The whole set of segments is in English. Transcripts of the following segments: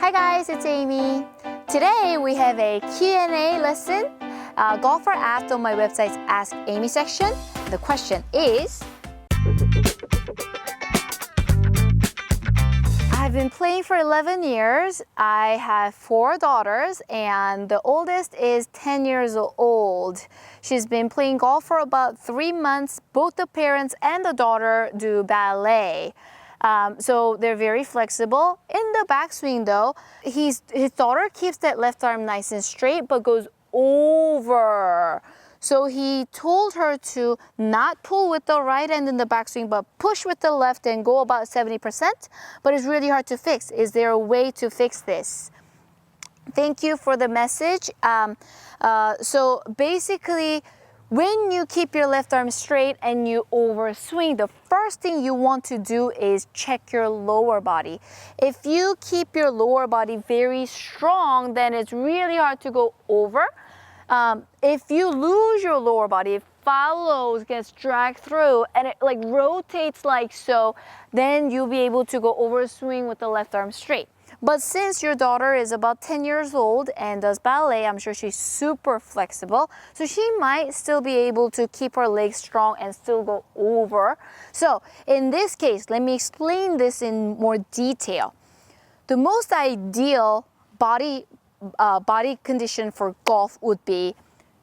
Hi guys, it's Amy. Today we have a Q&A lesson. Golfer asked on my website's Ask Amy section. The question is, I've been playing for 11 years. I have 4 daughters and the oldest is 10 years old. She's been playing golf for about 3 months. Both the parents and the daughter do ballet. So they're very flexible. In the backswing though, his daughter keeps that left arm nice and straight but goes over. So he told her to not pull with the right hand in the backswing but push with the left and go about 70%. But it's really hard to fix. Is there a way to fix this? Thank you for the message. So basically, when you keep your left arm straight and you overswing, the first thing you want to do is check your lower body. If you keep your lower body very strong, then it's really hard to go over. If you lose your lower body, it follows, gets dragged through, and it like rotates like so, then you'll be able to go overswing with the left arm straight. But since your daughter is about 10 years old and does ballet, I'm sure she's super flexible. So she might still be able to keep her legs strong and still go over. So in this case, let me explain this in more detail. The most ideal body condition for golf would be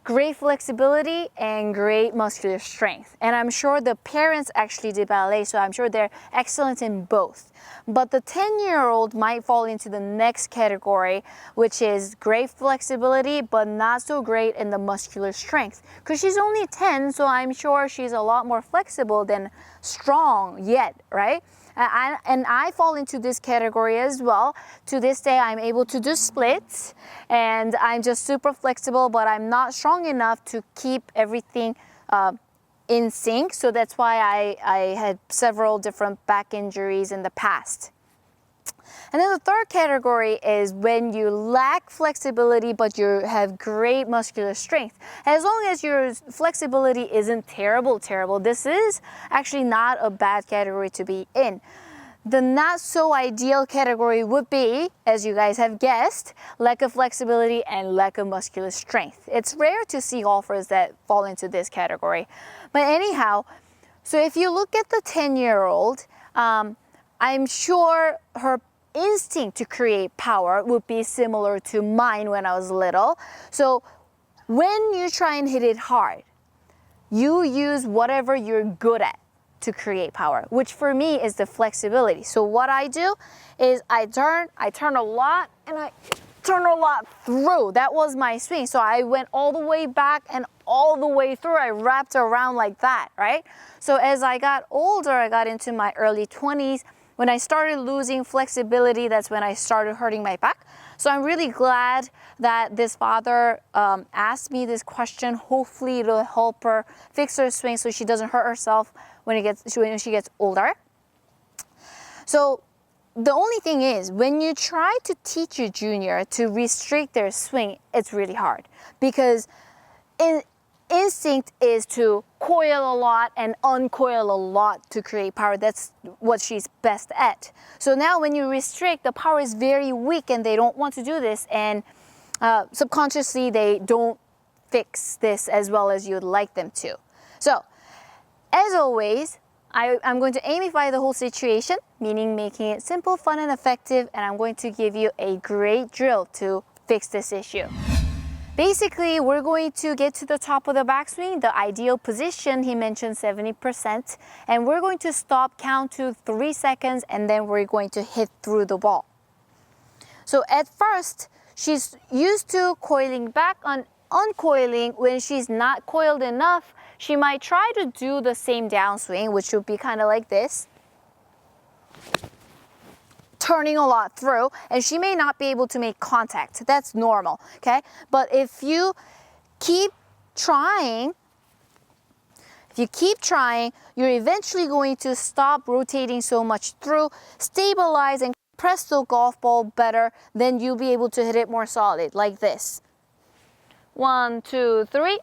great flexibility and great muscular strength. And I'm sure the parents actually did ballet, so I'm sure they're excellent in both. But the 10-year-old might fall into the next category, which is great flexibility, but not so great in the muscular strength. Because she's only 10, so I'm sure she's a lot more flexible than strong yet, right? And I fall into this category as well. To this day, I'm able to do splits and I'm just super flexible, but I'm not strong enough to keep everything in sync. So that's why I had several different back injuries in the past. And then the third category is when you lack flexibility, but you have great muscular strength. As long as your flexibility isn't terrible, this is actually not a bad category to be in. The not so ideal category would be, as you guys have guessed, lack of flexibility and lack of muscular strength. It's rare to see golfers that fall into this category. But anyhow, so if you look at the 10-year-old, I'm sure her instinct to create power would be similar to mine when I was little. So when you try and hit it hard, you use whatever you're good at to create power, which for me is the flexibility. So what I do is I turn a lot and I turn a lot through. That was my swing. So I went all the way back and all the way through. I wrapped around like that, right? So as I got older, I got into my early 20s. When I started losing flexibility, that's when I started hurting my back. So I'm really glad that this father asked me this question. Hopefully it'll help her fix her swing so she doesn't hurt herself when she gets older. So the only thing is, when you try to teach your junior to restrict their swing, it's really hard because instinct is to coil a lot and uncoil a lot to create power. That's what she's best at. So now when you restrict, the power is very weak and they don't want to do this, and subconsciously they don't fix this as well as you'd like them to. So as always, I'm going to Ameify the whole situation, meaning making it simple, fun, and effective, and I'm going to give you a great drill to fix this issue. Basically, we're going to get to the top of the backswing, the ideal position. He mentioned 70%, and we're going to stop, count to 3 seconds, and then we're going to hit through the ball. So at first, she's used to coiling back on uncoiling. When she's not coiled enough, she might try to do the same downswing, which would be kind of like this, turning a lot through, and she may not be able to make contact. That's normal, okay? But if you keep trying, you're eventually going to stop rotating so much through, stabilize and press the golf ball better, then you'll be able to hit it more solid, like this. 1, 2, 3.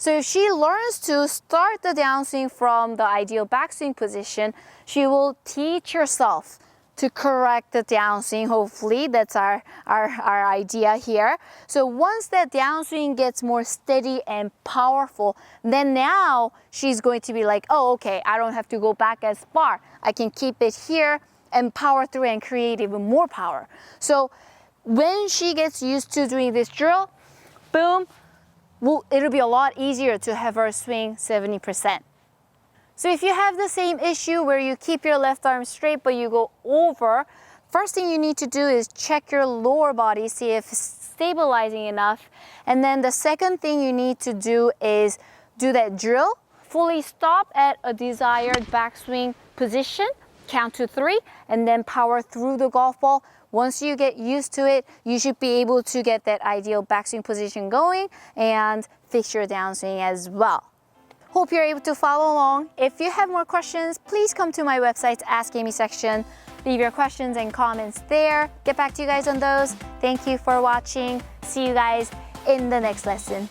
So if she learns to start the downswing from the ideal backswing position, she will teach herself to correct the downswing. Hopefully, that's our idea here. So once that downswing gets more steady and powerful, then now she's going to be like, oh, okay, I don't have to go back as far. I can keep it here and power through and create even more power. So when she gets used to doing this drill, boom, it'll be a lot easier to have her swing 70%. So if you have the same issue where you keep your left arm straight but you go over, first thing you need to do is check your lower body, see if it's stabilizing enough. And then the second thing you need to do is do that drill, fully stop at a desired backswing position, count to 3, and then power through the golf ball. Once you get used to it, you should be able to get that ideal backswing position going and fix your downswing as well. Hope you're able to follow along. If you have more questions, please come to my website's Ask Aimee section. Leave your questions and comments there. Get back to you guys on those. Thank you for watching. See you guys in the next lesson.